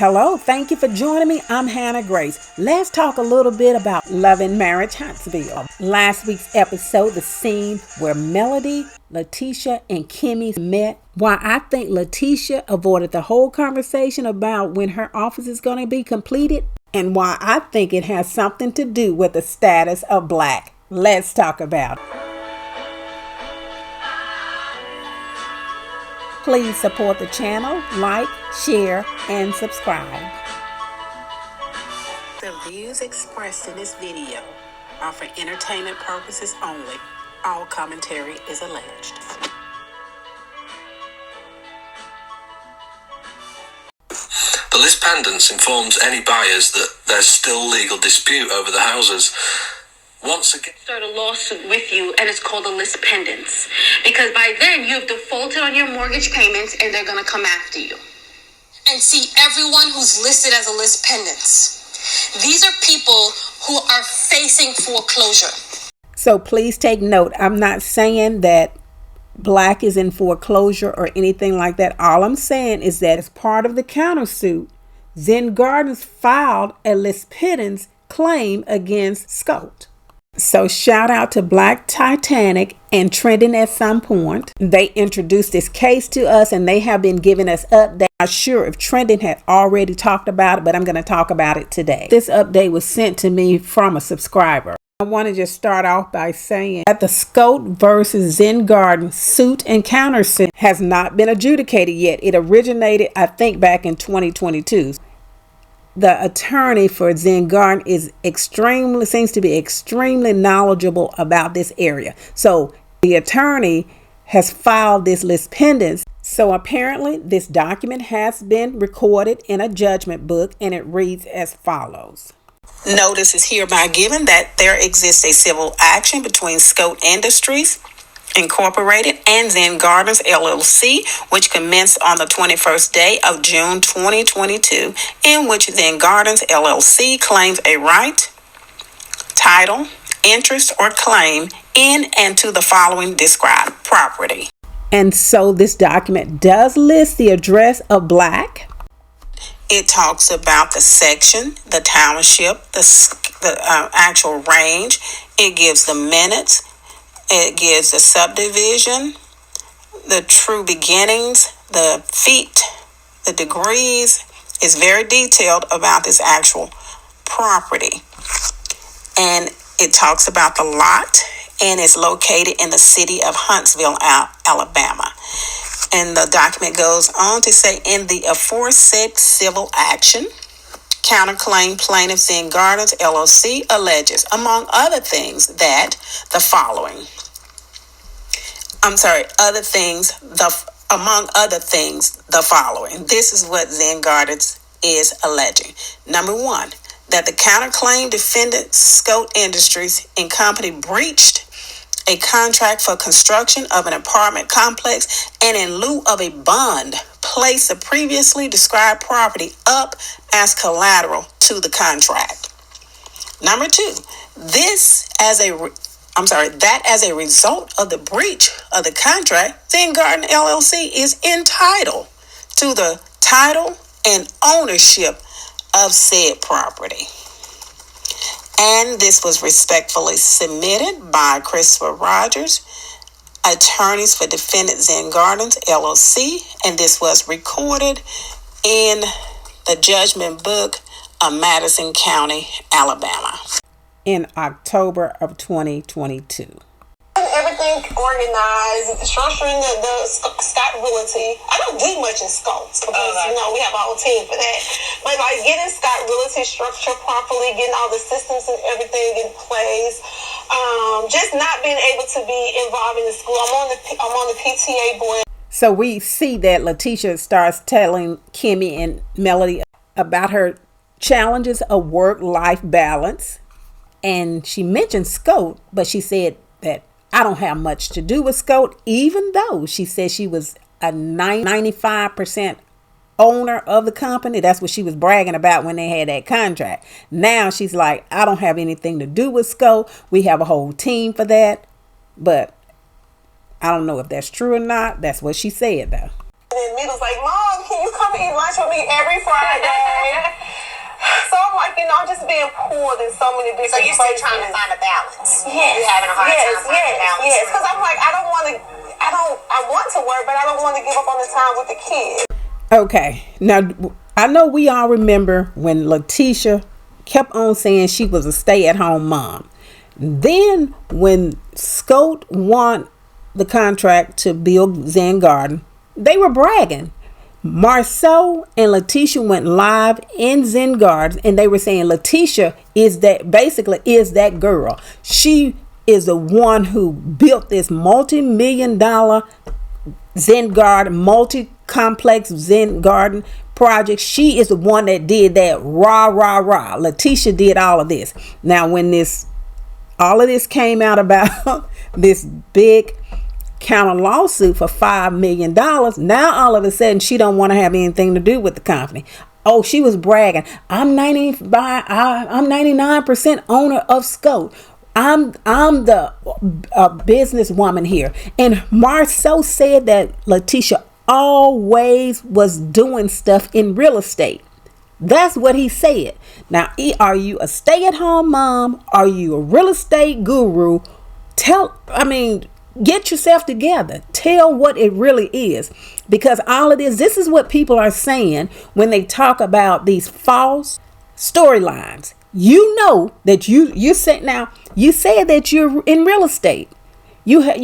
Hello, thank you for joining me. I'm Hannah Grace. Let's talk a little bit about Love and Marriage Huntsville. Last week's episode, the scene where Melody, Tisha, and Kimmy met. Why I think Tisha avoided the whole conversation about when her office is going to be completed, and why I think it has something to do with the status of Blaqu. Let's talk about it. Please support the channel, like, share, and subscribe. The views expressed in this video are for entertainment purposes only. All commentary is alleged. The list pendants informs any buyers that there's still legal dispute over the houses. Once again, Start a lawsuit with you, and it's called a list pendants, because by then you've defaulted on your mortgage payments and they're going to come after you. And see everyone who's listed as a list pendants. These are people who are facing foreclosure. So please take note. I'm not saying that Blaqu is in foreclosure or anything like that. All I'm saying is that as part of the countersuit, Zen Gardens filed a list pendants claim against Scout. So shout out to Black Titanic and Trending at some point. They introduced this case to us and they have been giving us updates. I'm not sure if Trending had already talked about it, but I'm going to talk about it today. This update was sent to me from a subscriber. I want to just start off by saying that the Scout versus Zen Garden suit and countersuit has not been adjudicated yet. It originated, I think, back in 2022. The attorney for Zen Garden seems to be extremely knowledgeable about this area. So the attorney has filed this list pendants. So apparently this document has been recorded in a judgment book, and it reads as follows. Notice is hereby given that there exists a civil action between Scout Industries Incorporated and Zen Gardens LLC, which commenced on the 21st day of June 2022, in which Zen Gardens LLC claims a right, title, interest, or claim in and to the following described property. And so this document does list the address of Blaqu. It talks about the section, the township, the actual range. It gives the minutes. It gives the subdivision, the true beginnings, the feet, the degrees. It's very detailed about this actual property. And it talks about the lot, and it's located in the city of Huntsville, Alabama. And the document goes on to say, in the aforesaid civil action, counterclaim plaintiff Zen Gardens LLC alleges, among other things, that the following. Among other things, the following. This is what Zen Gardens is alleging. Number one, that the counterclaim defendant Scout Industries and Company breached a contract for construction of an apartment complex, and in lieu of a bond, placed the previously described property up as collateral to the contract. Number two, that as a result of the breach of the contract, Zen Garden LLC is entitled to the title and ownership of said property. And this was respectfully submitted by Christopher Rogers, attorneys for defendant Zen Gardens LLC, and this was recorded in the judgment book of Madison County, Alabama, in October of 2022. Everything organized, structuring the Scott Realty. I don't do much in Scouts because, we have our whole team for that. But getting Scott Realty structured properly, getting all the systems and everything in place, just not being able to be involved in the school. I'm on the PTA board. So we see that Tisha starts telling Kimmy and Melody about her challenges of work-life balance. And she mentioned Scout, but she said that I don't have much to do with Scout, even though she said she was a 95% owner of the company. That's what she was bragging about when they had that contract. Now she's like, I don't have anything to do with Scout. We have a whole team for that. But I don't know if that's true or not. That's what she said, though. And Mita's like, Mom, can you come and eat lunch with me every Friday? So I'm like, I'm just being pulled in so many different places. So you're still trying to find a balance. Yes. You're having a hard time finding a balance. Yes, because I'm like, I want to work, but I don't want to give up on the time with the kids. Okay, now I know we all remember when Tisha kept on saying she was a stay-at-home mom. Then when Scott won the contract to build Zen Garden, they were bragging. Marsue and Tisha went live in Zen Garden, and they were saying Tisha is that girl. She is the one who built this multi-million-dollar Zen Garden, multi-complex Zen Garden project. She is the one that did that. Rah. Tisha did all of this. Now, when all of this came out about this big counter lawsuit for $5 million, now all of a sudden she don't want to have anything to do with the company. Oh, she was bragging. I'm 99% owner of Scope. I'm the businesswoman here. And Marsue said that Tisha always was doing stuff in real estate. That's what he said. Now, are you a stay-at-home mom? Are you a real estate guru? Get yourself together. Tell what it really is. Because all of this is what people are saying when they talk about these false storylines. You know that you said that you're in real estate. You have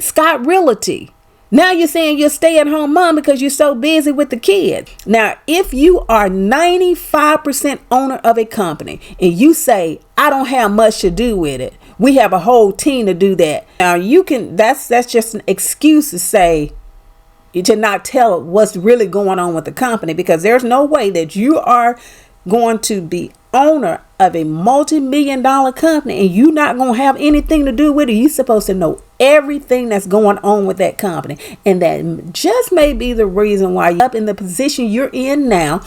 Scott Realty. Now you're saying you're a stay-at-home mom because you're so busy with the kids. Now, if you are 95% owner of a company and you say, I don't have much to do with it, we have a whole team to do that. Now that's just an excuse to not tell what's really going on with the company, because there's no way that you are going to be owner of a multi-million-dollar company and you're not going to have anything to do with it. You're supposed to know everything that's going on with that company, and that just may be the reason why you're up in the position you're in now,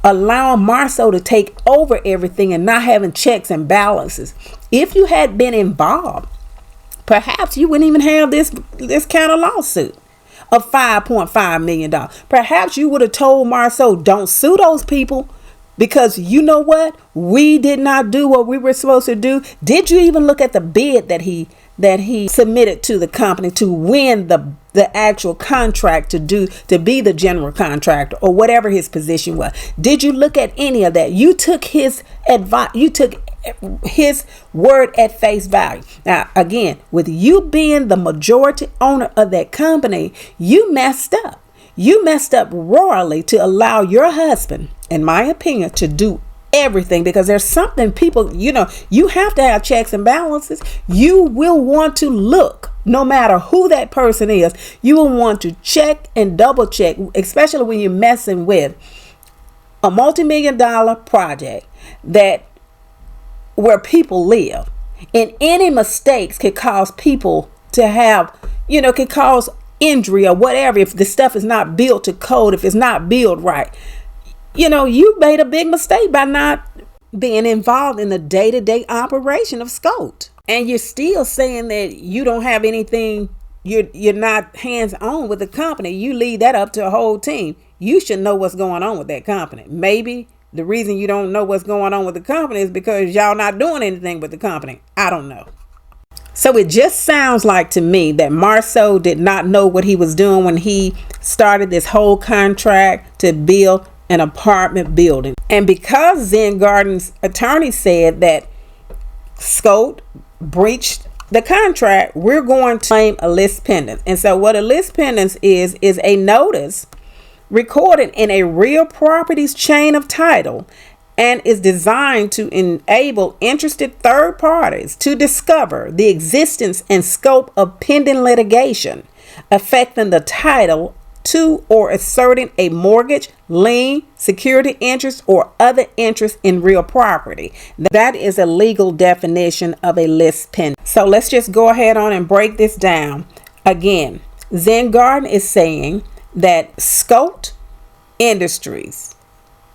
allowing Marsue to take over everything and not having checks and balances. If you had been involved, perhaps you wouldn't even have this kind of lawsuit of $5.5 million. Perhaps you would have told Marsue, don't sue those people, because you know what? We did not do what we were supposed to do. Did you even look at the bid that he submitted to the company to win the actual contract to be the general contractor or whatever his position was? Did you look at any of that? You took his advice. You took his word at face value. Now, again, with you being the majority owner of that company, you messed up. You messed up royally to allow your husband, in my opinion, to do everything, because there's something people, you have to have checks and balances. You will want to look, no matter who that person is, you will want to check and double check, especially when you're messing with a multi-million-dollar project where people live. And any mistakes could cause people to have, could cause injury or whatever if the stuff is not built to code, if it's not built right. You made a big mistake by not being involved in the day-to-day operation of Scout. And you're still saying that you don't have anything, you're not hands-on with the company. You leave that up to a whole team. You should know what's going on with that company. Maybe the reason you don't know what's going on with the company is because y'all not doing anything with the company. I don't know. So it just sounds like to me that Marsue did not know what he was doing when he started this whole contract to build an apartment building. And because Zen Garden's attorney said that Scott breached the contract, we're going to claim a list pendants. And so what a list pendants is a notice recorded in a real property's chain of title, and is designed to enable interested third parties to discover the existence and scope of pending litigation affecting the title to or asserting a mortgage, lien, security interest, or other interest in real property. That is a legal definition of a list pendant. So let's just go ahead on and break this down. Again, Zen Garden is saying that Scott Industries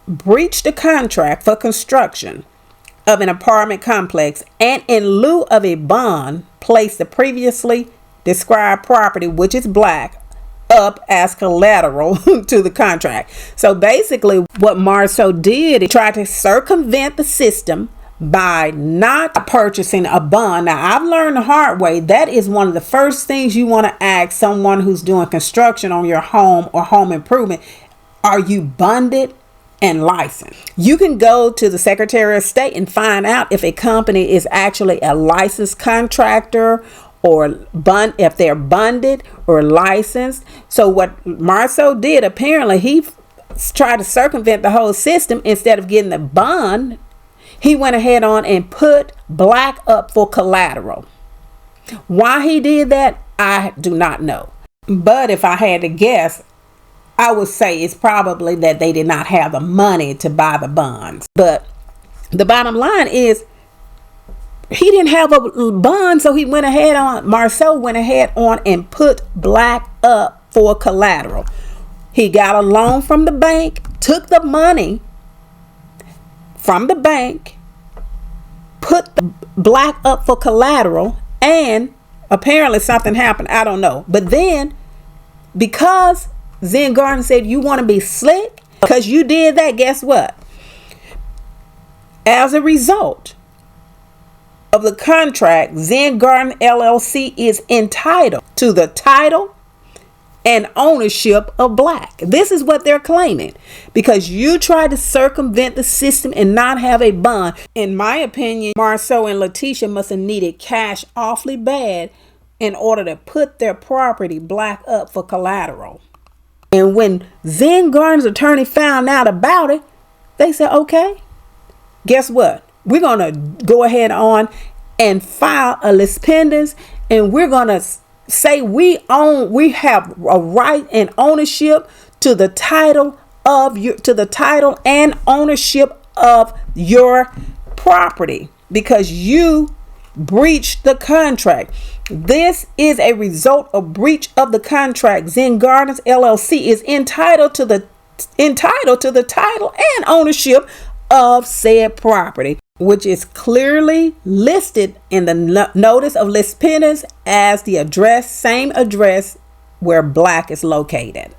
breached the contract for construction of an apartment complex, and in lieu of a bond, placed the previously described property, which is Blaqu, up as collateral to the contract. So basically what Marsue did is try to circumvent the system by not purchasing a bond. Now, I've learned the hard way, that is one of the first things you want to ask someone who's doing construction on your home or home improvement. Are you bonded and licensed? You can go to the Secretary of State and find out if a company is actually a licensed contractor or if they're bonded or licensed. So what Marsue did, apparently he tried to circumvent the whole system. Instead of getting the bond, he went ahead on and put Blaqu up for collateral. Why he did that, I do not know. But if I had to guess, I would say it's probably that they did not have the money to buy the bonds. But the bottom line is, he didn't have a bond, so Marsue went ahead on and put Blaqu up for collateral. He got a loan from the bank, took the money from the bank, put the Blaqu up for collateral, and apparently something happened. I don't know. But then, because Zen Garden said, you want to be slick because you did that, guess what? As a result of the contract, Zen Garden LLC is entitled to the title and ownership of Blaqu. This is what they're claiming, because you tried to circumvent the system and not have a bond. In my opinion, Marsue and Tisha must have needed cash awfully bad in order to put their property Blaqu up for collateral. And when Zen Garden's attorney found out about it, they said, okay, guess what? We're going to go ahead on and file a lis pendens, and we're going to say we have a right and ownership to the title and ownership of your property because you breached the contract. This is a result of breach of the contract. Zen Gardens LLC is entitled to the title and ownership of said property, which is clearly listed in the notice of lis pendens as the same address where Blaqu is located.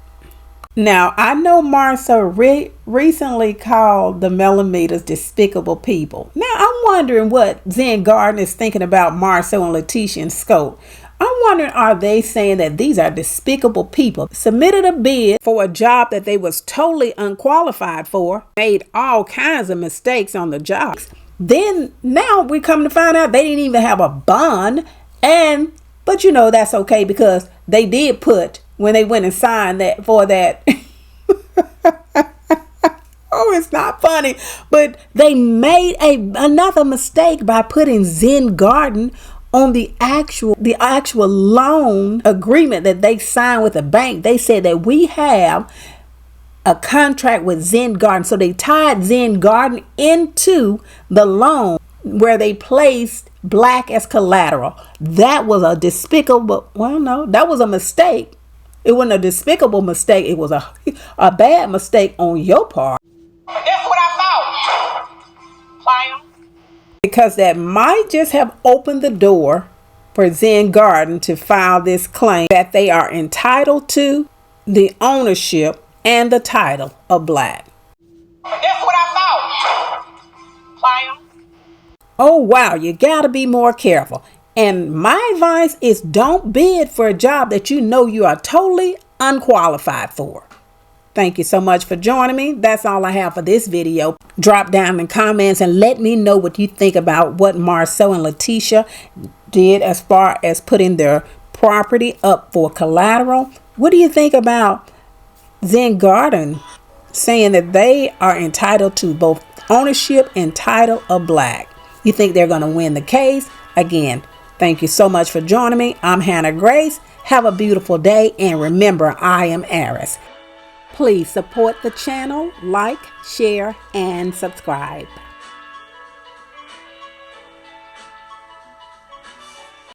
Now, I know Marsue recently called the Millimeters despicable people. Now, I'm wondering what Zen Garden is thinking about Marsue and Tisha and Scope. I'm wondering, are they saying that these are despicable people? Submitted a bid for a job that they was totally unqualified for, made all kinds of mistakes on the jobs. Then now we come to find out they didn't even have a bond. But you know, that's okay, because they did put, when they went and signed that for that. Oh, it's not funny, but they made another mistake by putting Zen Garden on the actual loan agreement that they signed with the bank. They said that we have a contract with Zen Garden. So they tied Zen Garden into the loan where they placed Blaqu as collateral. That was a despicable, that was a mistake. It wasn't a despicable mistake. It was a bad mistake on your part. That's what I thought. Because that might just have opened the door for Zen Garden to file this claim that they are entitled to the ownership and the title of Blaqu. That's what I thought. Oh, wow. You got to be more careful. And my advice is, don't bid for a job that you know you are totally unqualified for. Thank you so much for joining me. That's all I have for this video. Drop down in the comments and let me know what you think about what Marsue and Tisha did as far as putting their property up for collateral. What do you think about Zen Garden saying that they are entitled to both ownership and title of Blaqu? You think they're going to win the case? Again, thank you so much for joining me. I'm Hannah Grace. Have a beautiful day, and remember, I am Aris. Please support the channel, like, share, and subscribe.